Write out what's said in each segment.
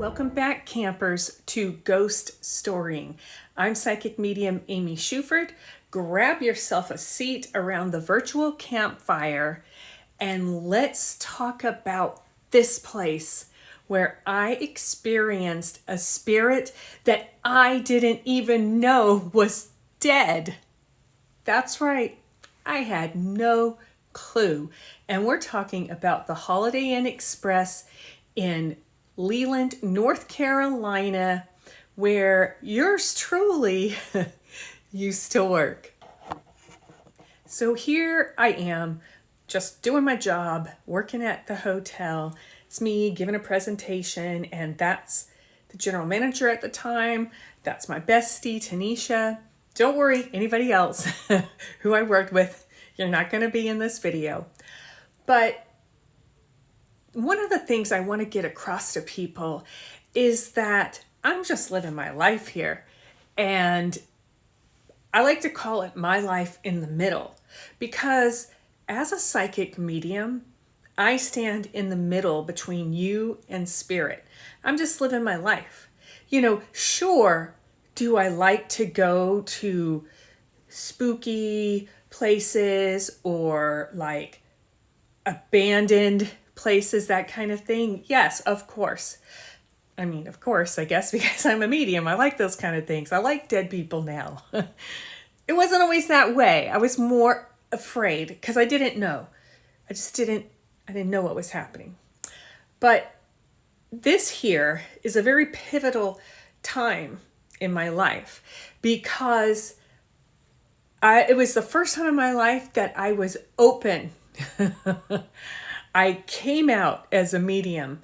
Welcome back, campers, to Ghost Storying. I'm psychic medium Amy Shuford. Grab yourself a seat around the virtual campfire and let's talk about this place where I experienced a spirit that I didn't even know was dead. That's right, I had no clue. And we're talking about the Holiday Inn Express in Leland, North Carolina, where yours truly used to work. So here I am, just doing my job, working at the hotel. It's me giving a presentation, and that's the general manager at the time. That's my bestie, Tanisha. Don't worry, anybody else who I worked with, you're not going to be in this video. But one of the things I want to get across to people is that I'm just living my life here. And I like to call it my life in the middle, because as a psychic medium, I stand in the middle between you and spirit. I'm just living my life. Sure, do I like to go to spooky places or like abandoned places, that kind of thing? Yes, of course. I mean, of course, I guess, because I'm a medium. I like those kind of things. I like dead people now. It wasn't always that way. I was more afraid because I didn't know. I didn't know what was happening. But this here is a very pivotal time in my life because it was the first time in my life that I was open. I came out as a medium.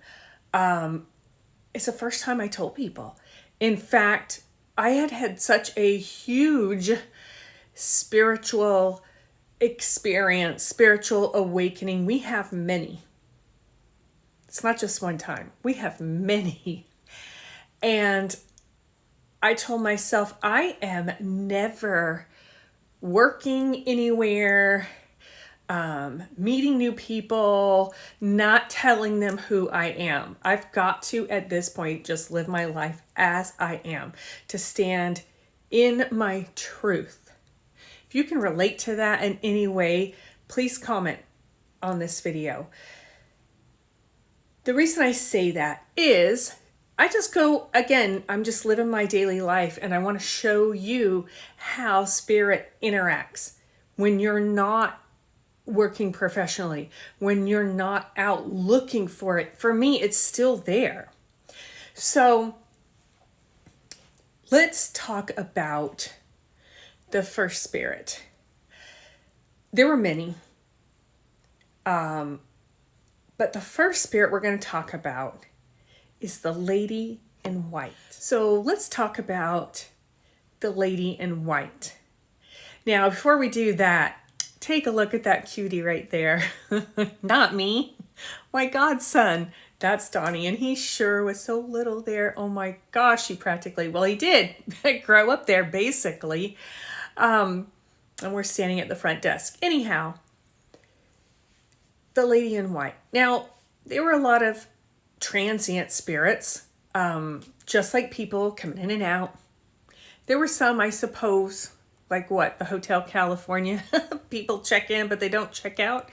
It's the first time I told people. In fact, I had had such a huge spiritual experience, spiritual awakening. We have many. It's not just one time. We have many. And I told myself, I am never working anywhere, meeting new people, not telling them who I am. I've got to, at this point, just live my life as I am, to stand in my truth. If you can relate to that in any way, please comment on this video. The reason I say that is I just go, again, I'm just living my daily life, and I want to show you how spirit interacts when you're not working professionally, when you're not out looking for it. For me, it's still there. So let's talk about the first spirit. There were many. But the first spirit we're going to talk about is the lady in white. So let's talk about the lady in white. Now, before we do that, take a look at that cutie right there. Not me, my godson. That's Donnie, and he sure was so little there. Oh my gosh, he did grow up there, basically. And we're standing at the front desk. Anyhow, the lady in white. Now, there were a lot of transient spirits, just like people coming in and out. There were some, I suppose, like what, the Hotel California, people check in, but they don't check out.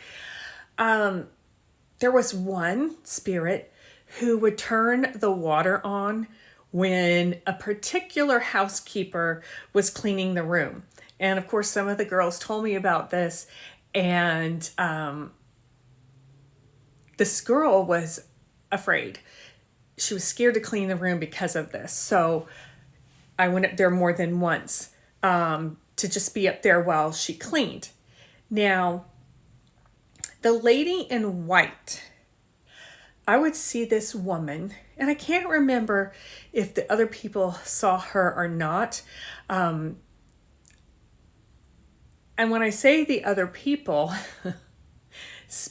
There was one spirit who would turn the water on when a particular housekeeper was cleaning the room. And of course, some of the girls told me about this, and this girl was afraid. She was scared to clean the room because of this. So I went up there more than once to just be up there while she cleaned. Now, the lady in white, I would see this woman, and I can't remember if the other people saw her or not. And when I say the other people,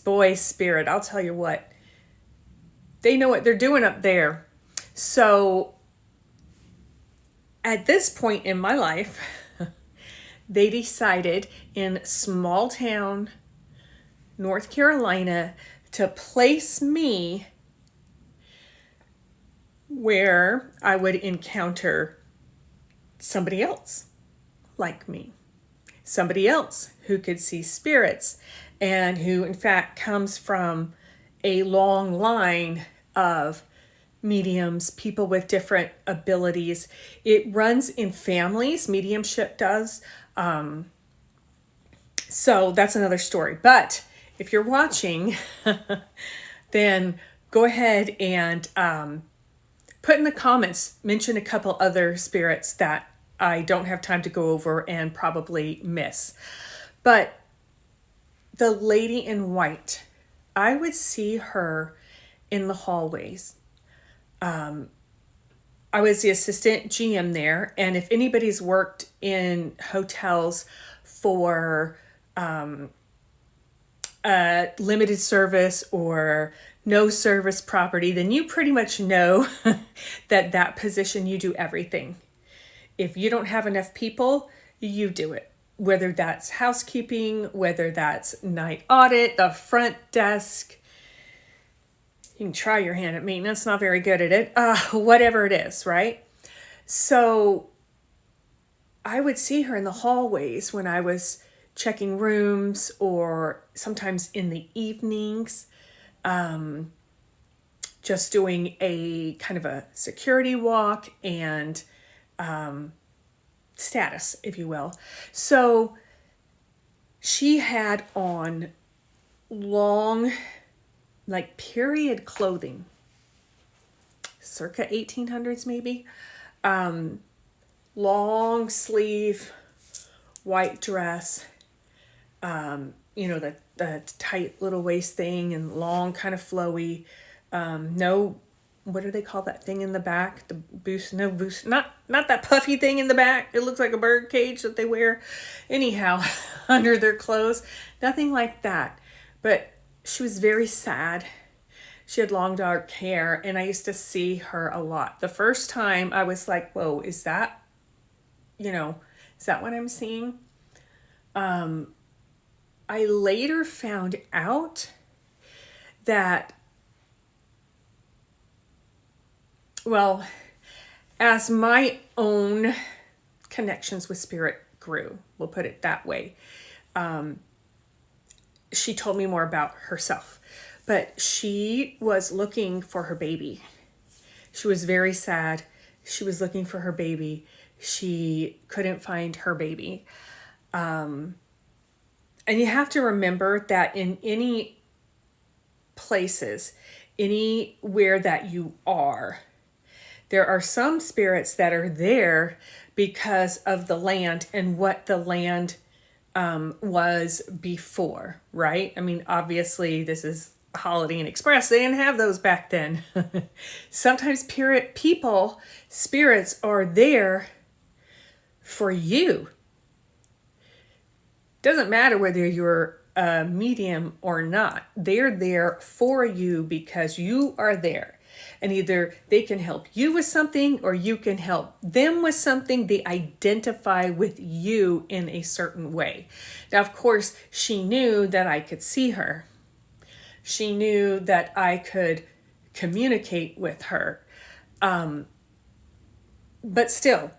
boy, spirit, I'll tell you what, they know what they're doing up there. So at this point in my life, they decided in small town North Carolina to place me where I would encounter somebody else like me, somebody else who could see spirits, and who in fact comes from a long line of mediums, people with different abilities. It runs in families, mediumship does. So that's another story. But if you're watching, then go ahead and put in the comments, mention a couple other spirits that I don't have time to go over and probably miss. But the lady in white, I would see her in the hallways. I was the assistant GM there, and if anybody's worked in hotels for limited service or no service property, then you pretty much know that that position, you do everything. If you don't have enough people, you do it. Whether that's housekeeping, whether that's night audit, the front desk. You can try your hand at maintenance, not very good at it. Whatever it is, right? So I would see her in the hallways when I was checking rooms, or sometimes in the evenings, just doing a kind of a security walk and status, if you will. So she had on long, like period clothing, circa 1800s maybe, long sleeve, white dress, the tight little waist thing and long kind of flowy, no, what do they call that thing in the back? The boost, no boost, not that puffy thing in the back. It looks like a bird cage that they wear anyhow under their clothes. Nothing like that. But she was very sad. She had long dark hair, and I used to see her a lot. The first time I was like, whoa, is that what I'm seeing? I later found out that, well, as my own connections with spirit grew, we'll put it that way, she told me more about herself. But she was looking for her baby. She was very sad. She was looking for her baby. She couldn't find her baby. And you have to remember that in any places, anywhere that you are, there are some spirits that are there because of the land and what the land was before, right? I mean, obviously this is Holiday Inn Express. They didn't have those back then. Sometimes spirits are there for you. Doesn't matter whether you're a medium or not. They're there for you because you are there. And either they can help you with something or you can help them with something. They identify with you in a certain way. Now, of course, she knew that I could see her. She knew that I could communicate with her. But still,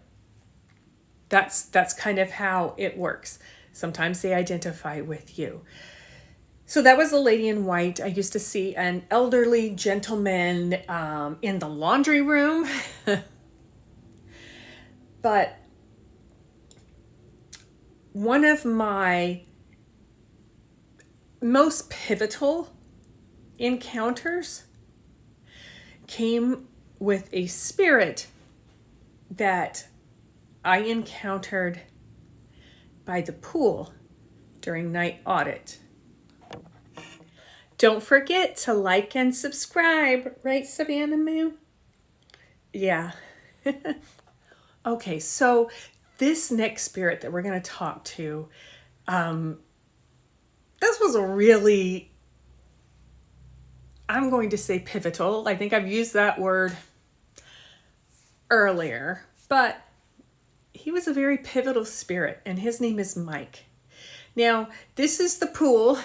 that's kind of how it works. Sometimes they identify with you. So that was the lady in white. I used to see an elderly gentleman in the laundry room. But one of my most pivotal encounters came with a spirit that I encountered by the pool during night audit. Don't forget to like and subscribe, right, Savannah Moo? Yeah. Okay, so this next spirit that we're going to talk to, this was a really, I'm going to say pivotal. I think I've used that word earlier, but he was a very pivotal spirit, and his name is Mike. Now, this is the pool,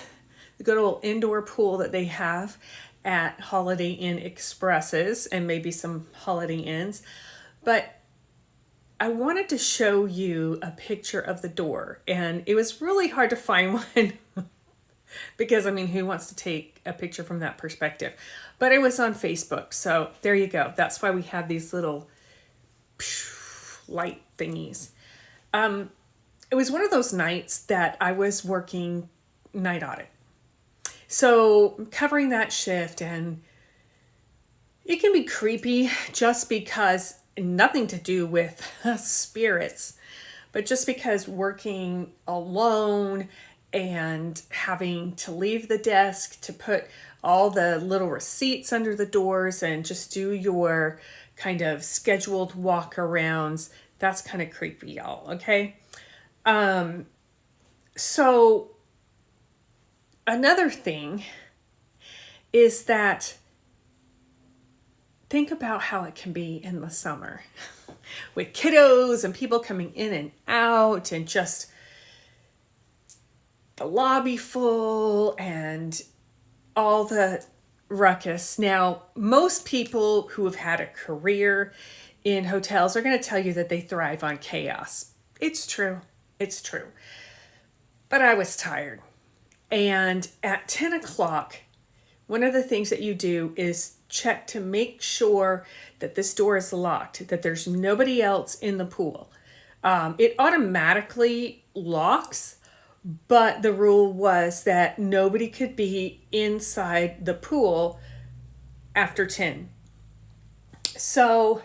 the good old indoor pool that they have at Holiday Inn Expresses and maybe some Holiday Inns, but I wanted to show you a picture of the door, and it was really hard to find one because, I mean, who wants to take a picture from that perspective? But it was on Facebook, so there you go. That's why we have these little light thingies. It was one of those nights that I was working night audit. So covering that shift, and it can be creepy just because nothing to do with spirits, but just because working alone and having to leave the desk to put all the little receipts under the doors and just do your kind of scheduled walk-arounds, that's kind of creepy, y'all, okay? So another thing is that think about how it can be in the summer with kiddos and people coming in and out and just the lobby full and all the ruckus. Now, most people who have had a career in hotels are going to tell you that they thrive on chaos. It's true. It's true. But I was tired. And at 10 o'clock, one of the things that you do is check to make sure that this door is locked, that there's nobody else in the pool. It automatically locks, but the rule was that nobody could be inside the pool after 10. So,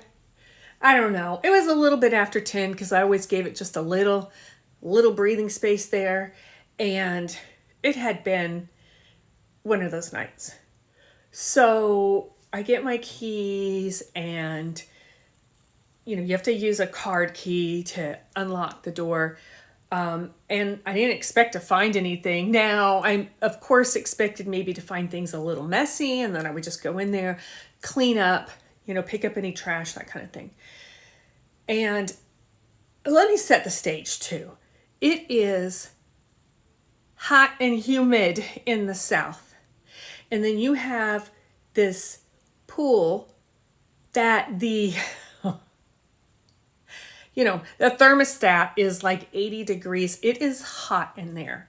I don't know. It was a little bit after 10 because I always gave it just a little breathing space there. And it had been one of those nights. So I get my keys, and you have to use a card key to unlock the door. And I didn't expect to find anything. Now, I of course expected maybe to find things a little messy, and then I would just go in there, clean up, pick up any trash, that kind of thing. And let me set the stage too. It is hot and humid in the South. And then you have this pool that the thermostat is like 80 degrees. It is hot in there.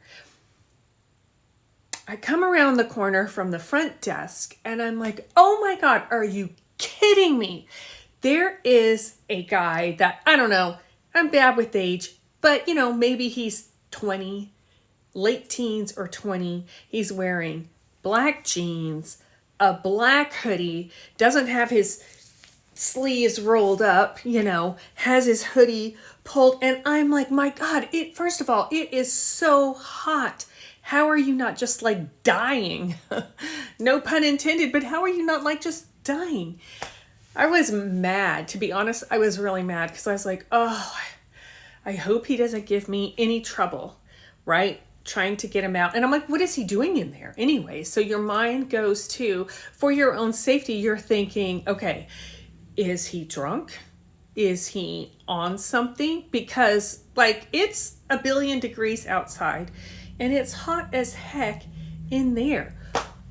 I come around the corner from the front desk and I'm like, oh my God, are you kidding me? There is a guy that, I don't know, I'm bad with age, but maybe he's 20, late teens or 20. He's wearing black jeans, a black hoodie, doesn't have his sleeves rolled up, has his hoodie pulled. And I'm like, my God, first of all, it is so hot. How are you not just like dying? No pun intended, but how are you not like just dying? I was mad, to be honest. I was really mad because I was like, oh, I hope he doesn't give me any trouble, right? Trying to get him out. And I'm like, what is he doing in there anyway? So your mind goes to, for your own safety, you're thinking, okay, is he drunk? Is he on something? Because it's a billion degrees outside and it's hot as heck in there.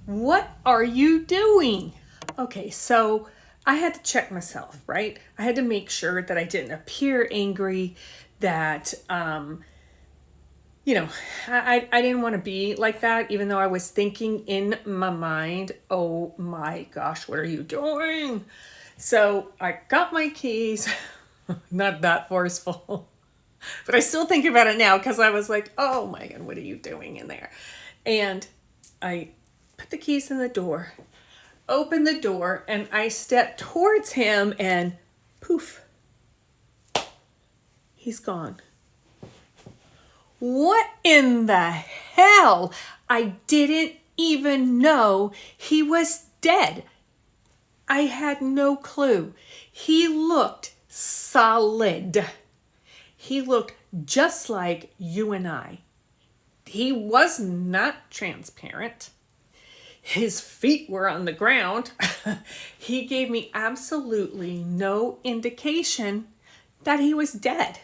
What are you doing? Okay, so I had to check myself, right? I had to make sure that I didn't appear angry, that, I didn't want to be like that, even though I was thinking in my mind, oh my gosh, what are you doing? So I got my keys, not that forceful, but I still think about it now because I was like, oh my God, what are you doing in there? And I put the keys in the door, opened the door, and I stepped towards him and poof, he's gone. What in the hell? I didn't even know he was dead. I had no clue. He looked solid. He looked just like you and I. He was not transparent. His feet were on the ground. He gave me absolutely no indication that he was dead.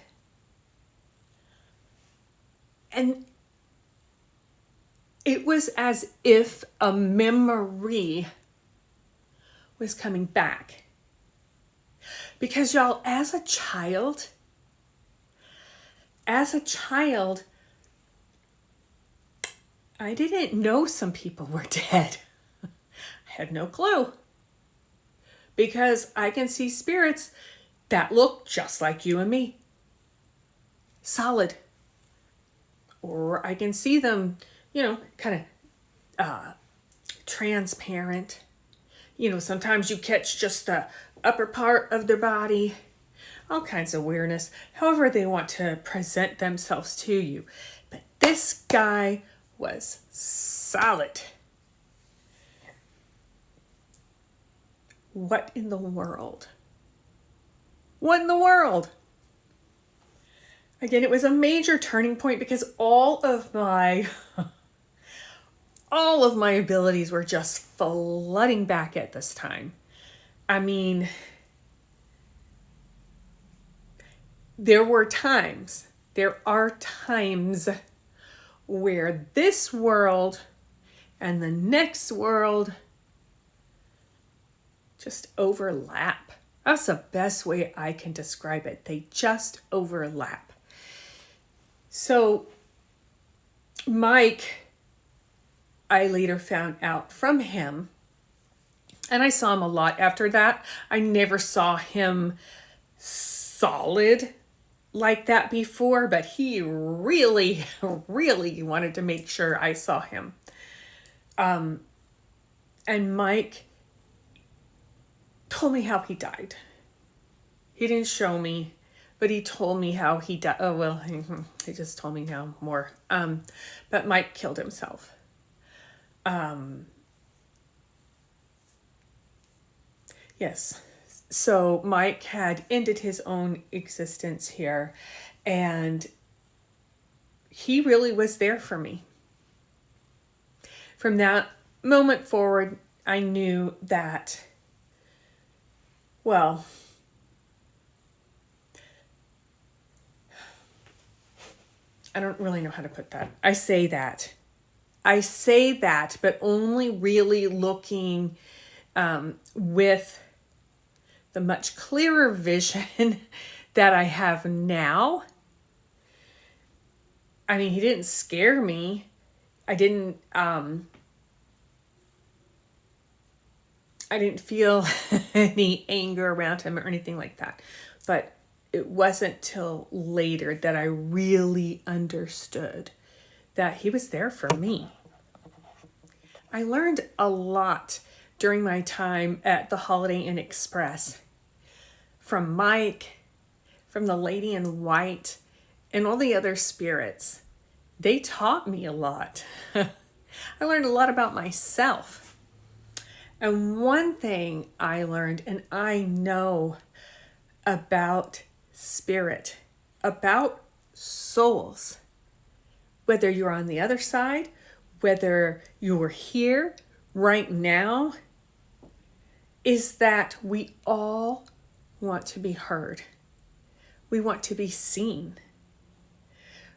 And it was as if a memory was coming back. Because y'all, as a child, I didn't know some people were dead. I had no clue. Because I can see spirits that look just like you and me. Solid. Or I can see them, kind of transparent. Sometimes you catch just the upper part of their body. All kinds of weirdness. However they want to present themselves to you. But this guy was solid. What in the world? What in the world? Again, it was a major turning point because all of my abilities were just flooding back at this time. I mean, there are times where this world and the next world just overlap. That's the best way I can describe it. They just overlap. So Mike, I later found out from him, and I saw him a lot after that. I never saw him solid like that before, but he really, really wanted to make sure I saw him. And Mike told me how he died. He didn't show me, but he told me how he died. Oh, well, he just told me now more. But Mike killed himself. Yes. So Mike had ended his own existence here, and he really was there for me. From that moment forward, I knew that, well, I don't really know how to put that. I say that, but only really looking with the much clearer vision that I have now. I mean, he didn't scare me. I didn't feel any anger around him or anything like that. But it wasn't till later that I really understood that he was there for me. I learned a lot during my time at the Holiday Inn Express from Mike, from the Lady in White, and all the other spirits. They taught me a lot. I learned a lot about myself. And one thing I learned, and I know about spirit, about souls, whether you're on the other side, whether you're here right now, is that we all want to be heard. We want to be seen.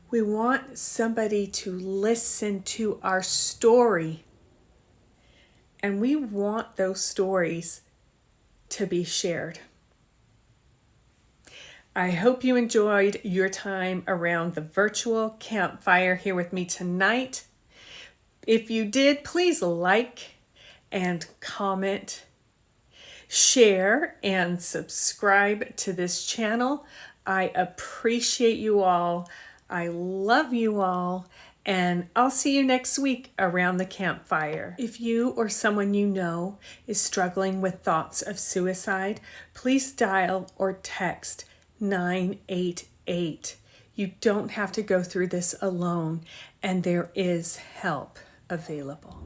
We want somebody to listen to our story. And we want those stories to be shared. I hope you enjoyed your time around the virtual campfire here with me tonight. If you did, please like and comment, share, and subscribe to this channel. I appreciate you all. I love you all. And I'll see you next week around the campfire. If you or someone you know is struggling with thoughts of suicide, please dial or text 988. You don't have to go through this alone, and there is help available.